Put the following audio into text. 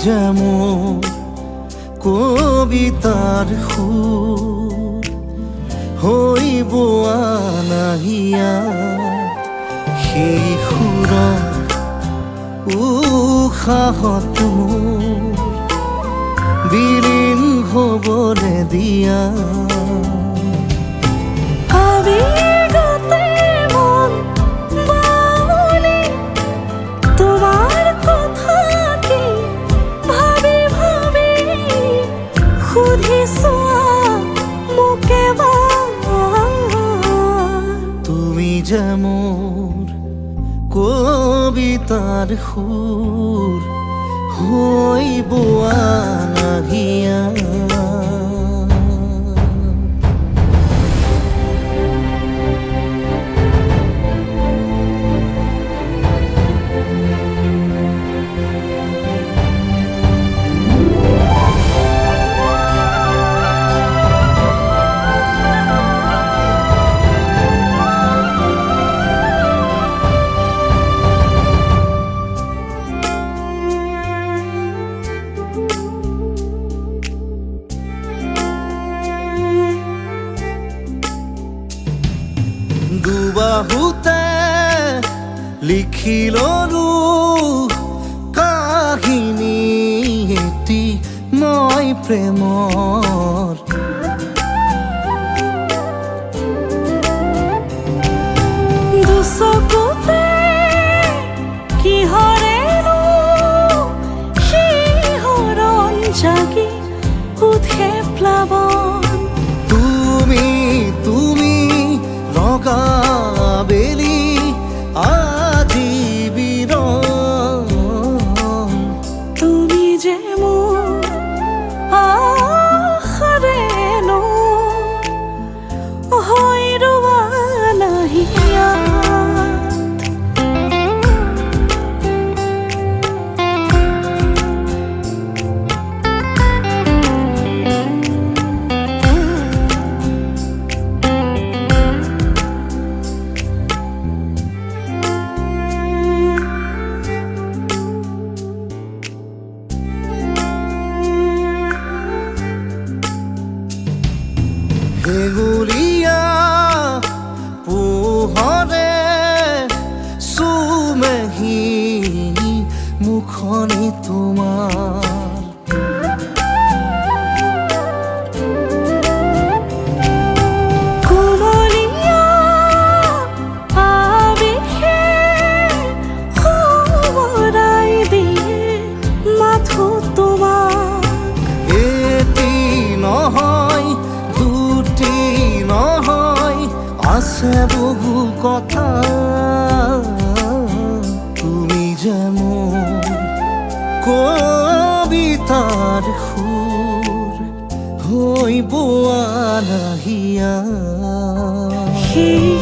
যেমন কবিতাৰ সুৰ হইব আনাহিয়া সেই সুৰৰ উশাহত মোৰ বিলীন হ'বলে দিয়া তুমি যে মোৰ কবিতাৰ সুৰ হইব আনাহিয়া দুবাহুতে লিখি ললো কাহিনী এটি মই প্ৰেমৰ দুচকুতে কিহৰেনো শিহৰণ জাগি উঠে প্লাৱন তুমি লগা বেলি আজি বিৰণ তুমি যে মোৰ আশাৰেনো হৈ ৰোৱা নাহিয়া হেঙুলীয়া পোহৰে চুমেহি মুখনি তোমাৰ কোমলীয়া আৱেশে সোঁৱৰাই দিয়ে মাথো তোমাক এটি নহয় দুটি নহয় আছে বহু কথা তুমি যে মোৰ কবিতাৰ সুৰ হইব আনাহিয়া সেই